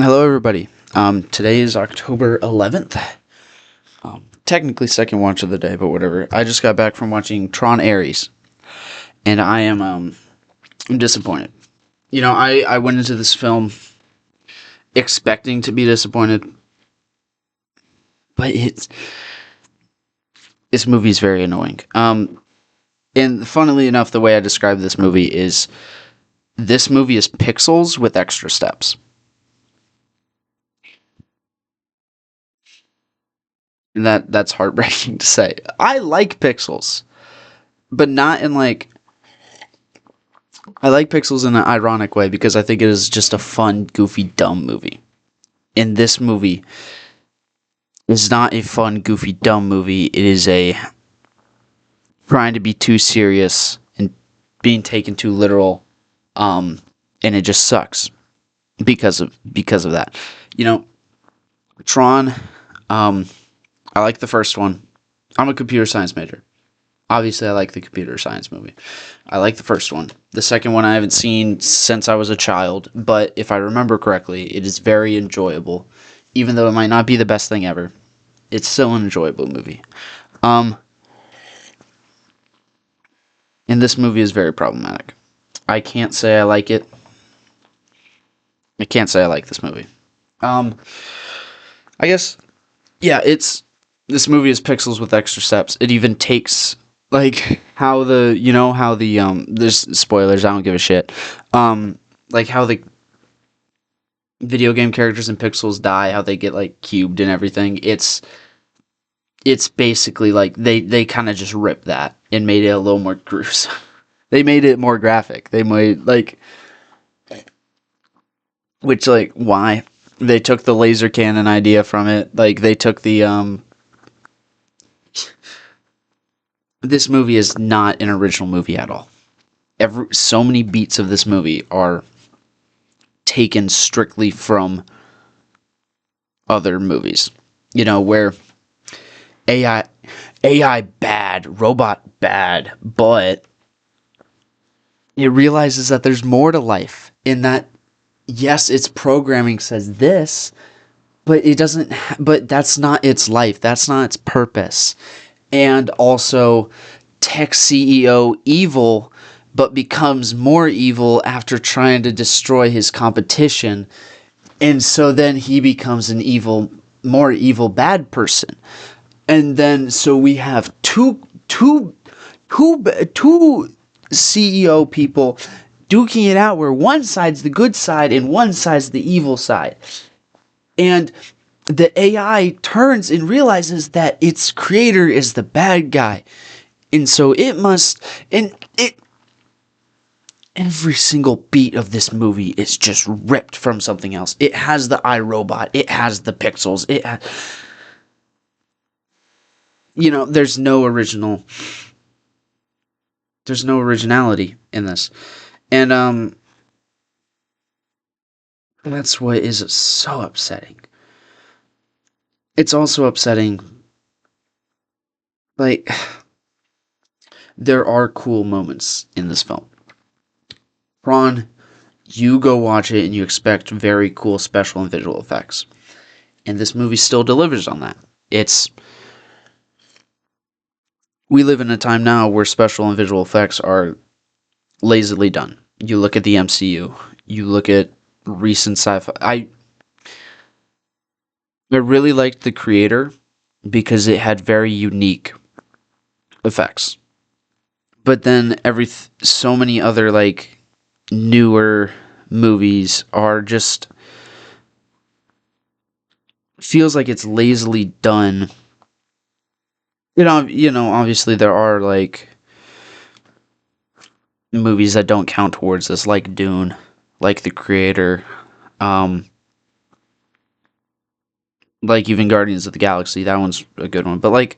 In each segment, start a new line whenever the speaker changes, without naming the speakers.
Hello, everybody. Today is October 11th. Technically second watch of the day, but whatever. I just got back from watching Tron Ares, and I'm disappointed. I went into this film expecting to be disappointed, but this movie is very annoying. And funnily enough, the way I describe this movie is pixels with extra steps. And that's heartbreaking to say. I like Pixels, but not in I like Pixels in an ironic way because I think it is just a fun, goofy, dumb movie. And this movie is not a fun, goofy, dumb movie. It is a trying to be too serious and being taken too literal, and it just sucks because of that. Tron. I like the first one. I'm a computer science major. Obviously, I like the computer science movie. I like the first one. The second one I haven't seen since I was a child, but if I remember correctly, it is very enjoyable. Even though it might not be the best thing ever, it's still an enjoyable movie. And this movie is very problematic. I can't say I like it. I can't say I like this movie. I guess, yeah, this movie is pixels with extra steps. It even takes how there's spoilers, I don't give a shit. Like how the video game characters in Pixels die, how they get cubed and everything. It's basically they kind of just ripped that and made it a little more gruesome. They made it more graphic. They made why? They took the laser cannon idea from it. They took the This movie is not an original movie at all. So many beats of this movie are taken strictly from other movies. Where AI bad, robot bad, but it realizes that there's more to life in that. Yes, its programming says this, but it doesn't. But that's not its life. That's not its purpose. And also, tech CEO evil, but becomes more evil after trying to destroy his competition, and so then he becomes an more evil bad person, and then so we have two CEO people duking it out, where one side's the good side and one side's the evil side, and the AI turns and realizes that its creator is the bad guy. And so every single beat of this movie is just ripped from something else. It has the iRobot. It has the pixels. There's no originality in this. And, that's what is so upsetting. It's also upsetting, there are cool moments in this film. TRON, you go watch it and you expect very cool special and visual effects. And this movie still delivers on that. We live in a time now where special and visual effects are lazily done. You look at the MCU, you look at recent sci-fi. I really liked The Creator because it had very unique effects. But then so many other newer movies are just feels like it's lazily done. Obviously there are movies that don't count towards this, like Dune, like The Creator, even Guardians of the Galaxy. That one's a good one. But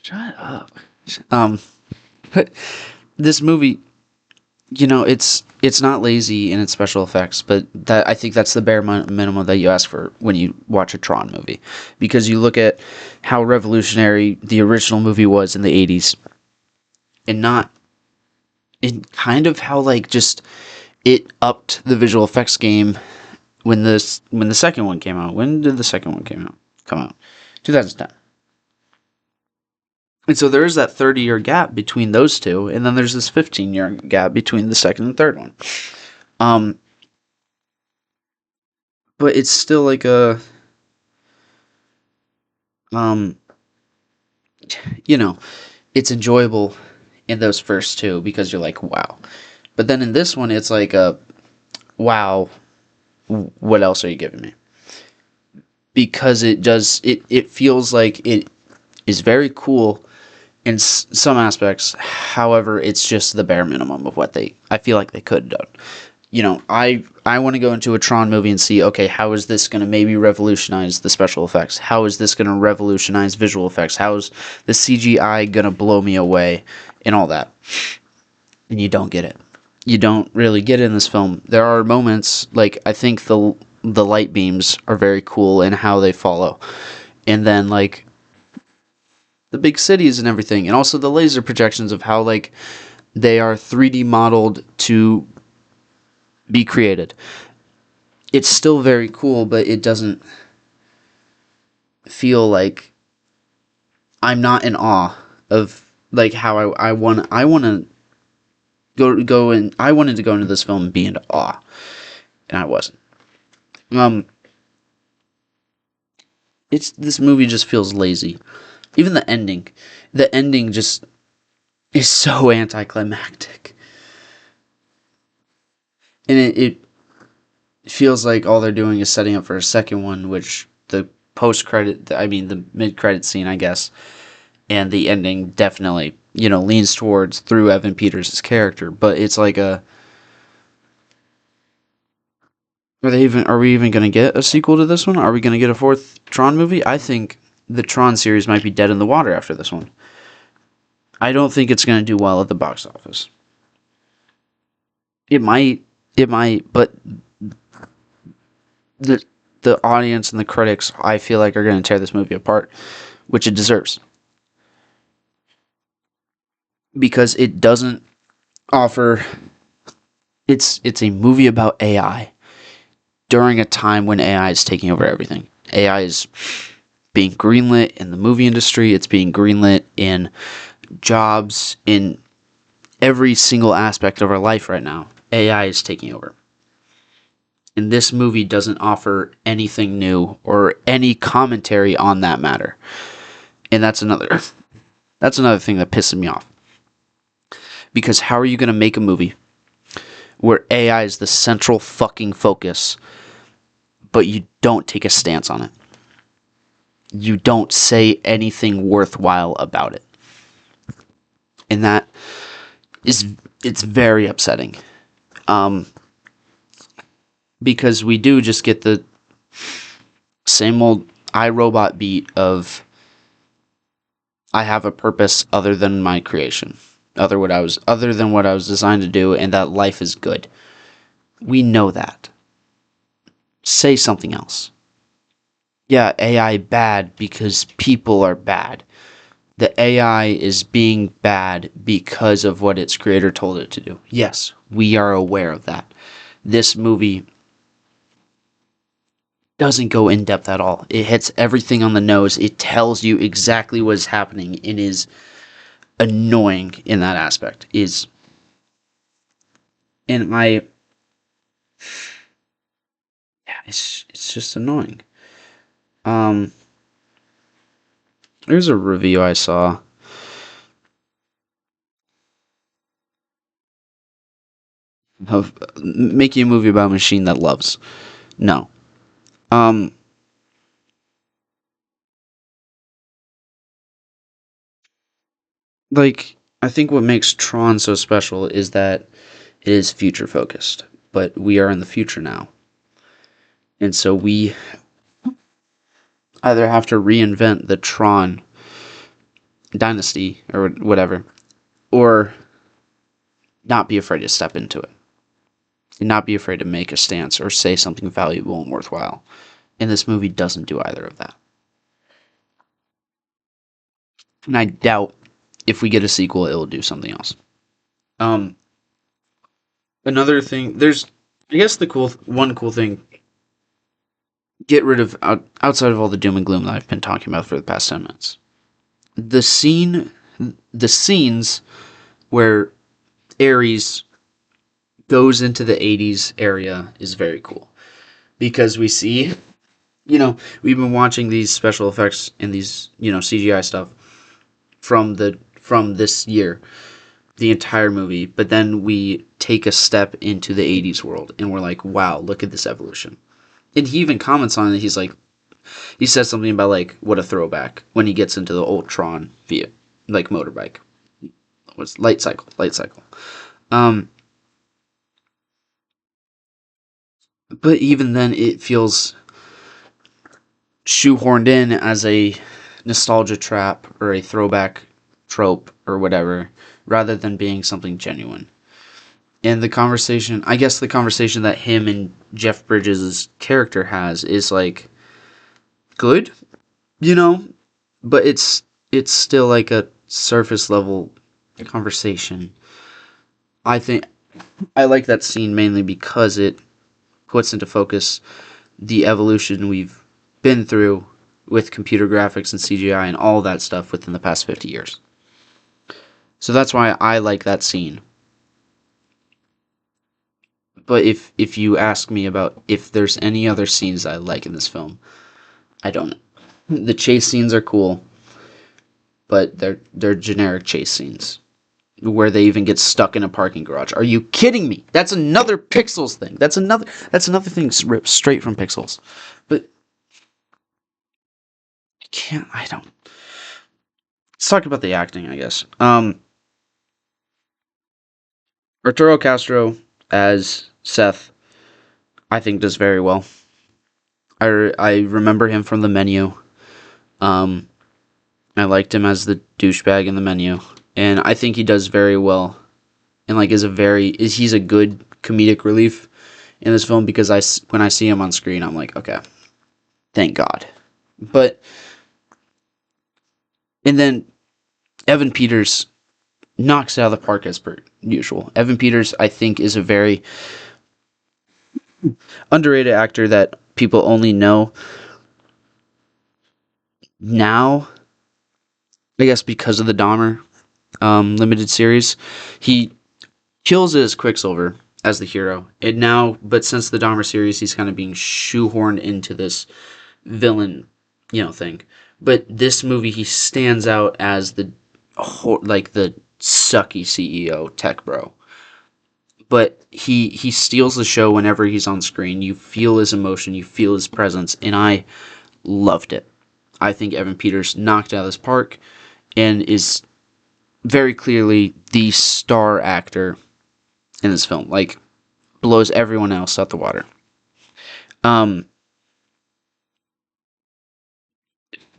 shut up. But this movie, it's not lazy in its special effects, but I think that's the bare minimum that you ask for when you watch a Tron movie, because you look at how revolutionary the original movie was in the 80s, and kind of how just it upped the visual effects game when the second one came out. When did the second one come out? 2010. And so there is that 30-year gap between those two, and then there's this 15-year gap between the second and third one. Um, but it's still like a, um, you know, it's enjoyable in those first two because you're like, wow. But then in this one, it's like a, wow, what else are you giving me? Because it feels like it is very cool in some aspects. However, it's just the bare minimum of what I feel like they could have done. I want to go into a Tron movie and see, okay, how is this going to maybe revolutionize the special effects? How is this going to revolutionize visual effects? How is the CGI going to blow me away and all that? And you don't get it. You don't really get it in this film. There are moments, like, I think the light beams are very cool in how they follow. And then, like, the big cities and everything, and also the laser projections of how, like, they are 3D modeled to be created. It's still very cool, but it doesn't feel like I'm not in awe of, like, how I want to go and I wanted to go into this film and be in awe, and I wasn't. This movie just feels lazy. Even the ending just is so anticlimactic, and it feels like all they're doing is setting up for a second one, which the the mid-credit scene, I guess, and the ending definitely, leans towards through Evan Peters' character. But it's like are we even going to get a sequel to this one? Are we going to get a fourth Tron movie? I think the Tron series might be dead in the water after this one. I don't think it's going to do well at the box office. It might, but the audience and the critics, I feel like, are going to tear this movie apart, which it deserves. Because it doesn't offer... It's a movie about AI during a time when AI is taking over everything. AI is being greenlit in the movie industry. It's being greenlit in jobs, in every single aspect of our life right now. AI is taking over. And this movie doesn't offer anything new or any commentary on that matter. And that's another thing that pisses me off. Because how are you going to make a movie where AI is the central fucking focus, but you don't take a stance on it? You don't say anything worthwhile about it. And it's very upsetting. Because we do just get the same old iRobot beat of, I have a purpose other than my creation, other than what I was designed to do, and that life is good. We know that. Say something else. Yeah, AI bad because people are bad. The AI is being bad because of what its creator told it to do. Yes, we are aware of that. This movie doesn't go in depth at all. It hits everything on the nose. It tells you exactly what is happening. It is annoying in that aspect. It's just annoying. There's a review I saw of making a movie about a machine that loves. No. Um, I think what makes Tron so special is that it is future focused, but we are in the future now. And so we either have to reinvent the Tron dynasty or whatever, or not be afraid to step into it. And not be afraid to make a stance or say something valuable and worthwhile. And this movie doesn't do either of that. And I doubt if we get a sequel, it will do something else. Um, Another thing, there's, I guess one cool thing, get rid of, outside of all the doom and gloom that I've been talking about for the past 10 minutes. The scene, the scenes where Ares goes into the 80s area is very cool. Because we see, we've been watching these special effects and these, CGI stuff from this year, the entire movie, but then we take a step into the 80s world and we're like, wow, look at this evolution. And he even comments on it. He says something about like what a throwback when he gets into the old TRON via like motorbike. What's light cycle. Um but even then it feels shoehorned in as a nostalgia trap or a throwback trope or whatever rather than being something genuine. And I guess the conversation that him and Jeff Bridges' character has is like good, you know, but it's still like a surface level conversation. I think I like that scene mainly because it puts into focus the evolution we've been through with computer graphics and CGI and all that stuff within the past 50 years. So that's why I like that scene. But if you ask me about if there's any other scenes I like in this film, I don't. The chase scenes are cool, but they're generic chase scenes where they even get stuck in a parking garage. Are you kidding me? That's another Pixels thing. That's another thing ripped straight from Pixels. But I don't. Let's talk about the acting, I guess. Arturo Castro as Seth, I think does very well. I remember him from the menu. Um, I liked him as the douchebag in the menu, and I think he does very well. And like he's a good comedic relief in this film because when I see him on screen, I'm like, okay, thank God. But and then Evan Peters knocks it out of the park as per usual. Evan Peters, I think, is a very underrated actor that people only know now, I guess, because of the Dahmer limited series. He kills it as Quicksilver as the hero, and now, but since the Dahmer series, he's kind of being shoehorned into this villain, thing. But this movie, he stands out as the sucky CEO tech bro. But he steals the show whenever he's on screen. You feel his emotion, you feel his presence, and I loved it. I think Evan Peters knocked out of this park and is very clearly the star actor in this film. Like, blows everyone else out the water. Um,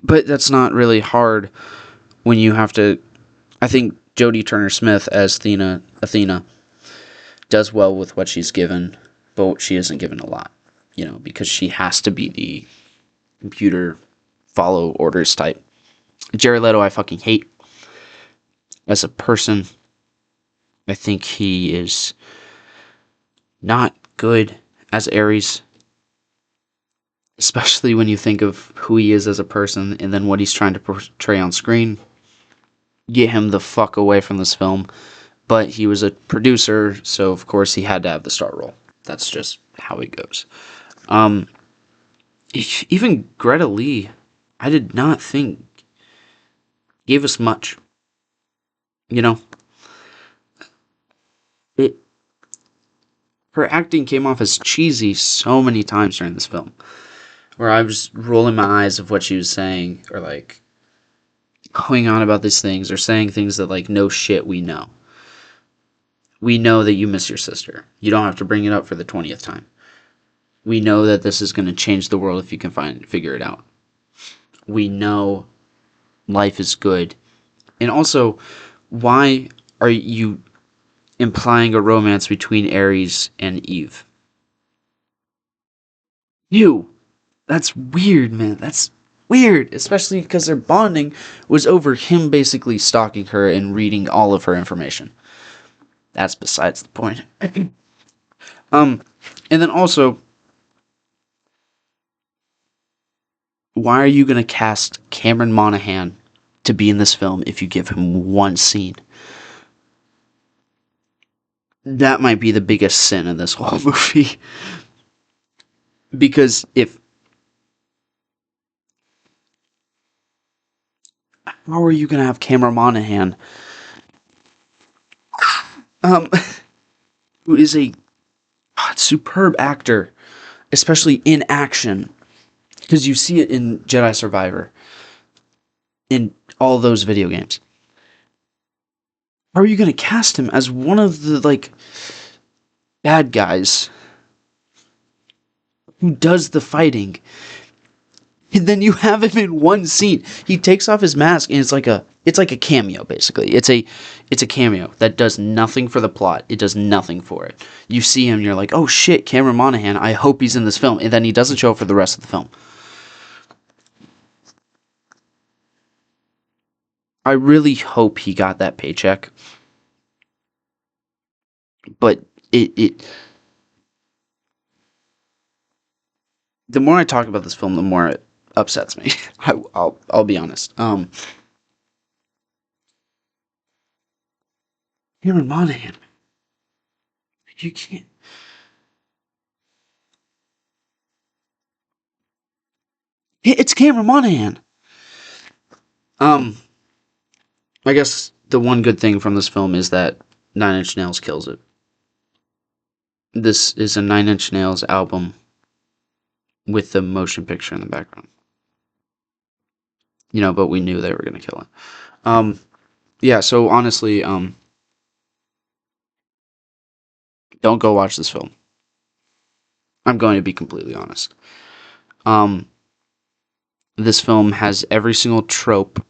but that's not really hard when you have to. I think Jodie Turner Smith as Athena does well with what she's given, but she isn't given a lot, because she has to be the computer follow orders type. Jared Leto, I fucking hate as a person. I think he is not good as Ares, especially when you think of who he is as a person and then what he's trying to portray on screen. Get him the fuck away from this film. But he was a producer, so of course he had to have the star role. That's just how it goes. Even Greta Lee, I did not think gave us much. It her acting came off as cheesy so many times during this film, where I was rolling my eyes of what she was saying, or like going on about these things, or saying things that like, no shit, we know. We know that you miss your sister. You don't have to bring it up for the 20th time. We know that this is going to change the world if you can figure it out. We know life is good. And also, why are you implying a romance between Ares and Eve? That's weird, man. That's weird. Especially because their bonding was over him basically stalking her and reading all of her information. That's besides the point. And then also, why are you gonna cast Cameron Monaghan to be in this film if you give him one scene? That might be the biggest sin in this whole movie. Because how are you gonna have Cameron Monaghan, um, who is a superb actor, especially in action, because you see it in Jedi Survivor, in all those video games. How are you gonna cast him as one of the bad guys who does the fighting? And then you have him in one scene. He takes off his mask and it's like a cameo basically. It's a cameo that does nothing for the plot. It does nothing for it. You see him and you're like, "Oh shit, Cameron Monaghan, I hope he's in this film." And then he doesn't show up for the rest of the film. I really hope he got that paycheck. But it the more I talk about this film, the more it upsets me. I'll be honest. Cameron Monaghan, you can't. It's Cameron Monaghan. Um, I guess the one good thing from this film is that Nine Inch Nails kills it. This is a Nine Inch Nails album with the motion picture in the background. But we knew they were gonna kill it. Yeah. So honestly, don't go watch this film. I'm going to be completely honest. Um, this film has every single trope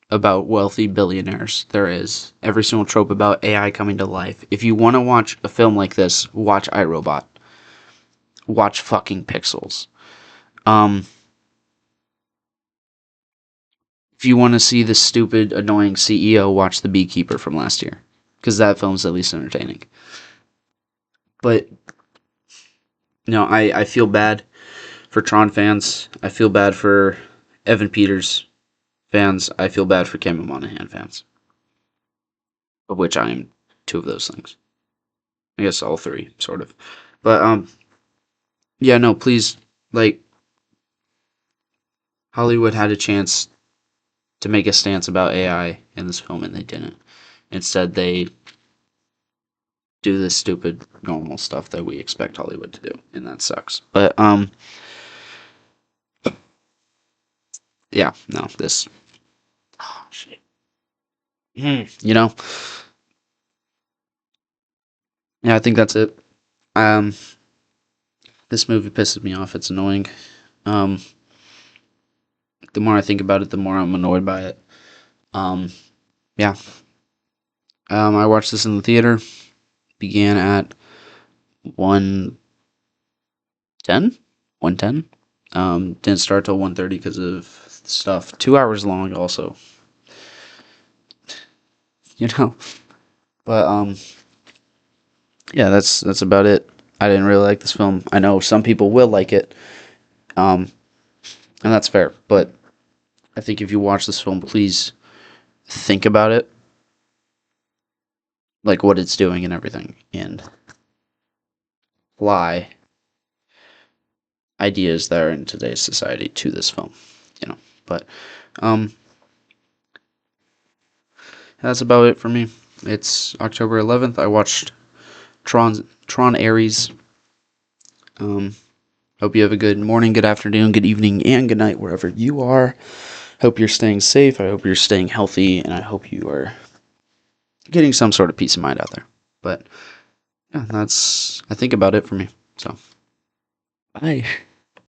about wealthy billionaires there is. Every single trope about AI coming to life. If you want to watch a film like this, watch iRobot. Watch fucking Pixels. Um, if you want to see the stupid, annoying CEO, watch The Beekeeper from last year. Because that film's at least entertaining. But, I feel bad for Tron fans. I feel bad for Evan Peters fans. I feel bad for Cameron Monaghan fans. Of which I am two of those things. I guess all three, sort of. But, yeah, no, please, Hollywood had a chance to make a stance about AI in this film and they didn't. Instead, they do this stupid normal stuff that we expect Hollywood to do, and that sucks. But yeah, no, this shit. You know, yeah, I think that's it. Um, this movie pisses me off. It's annoying. Um, the more I think about it, the more I'm annoyed by it. Um, yeah. I watched this in the theater. Began at 1:10. 1:10. Didn't start till 1:30 because of stuff. 2 hours long, also. You know, but yeah, that's about it. I didn't really like this film. I know some people will like it, and that's fair. But I think if you watch this film, please think about it, like what it's doing and everything, and apply ideas that are in today's society to this film. But um, that's about it for me. It's October 11th. I watched Tron Ares. Hope you have a good morning, good afternoon, good evening, and good night wherever you are. Hope you're staying safe. I hope you're staying healthy, and I hope you are getting some sort of peace of mind out there. But yeah, that's I think about it for me. So bye.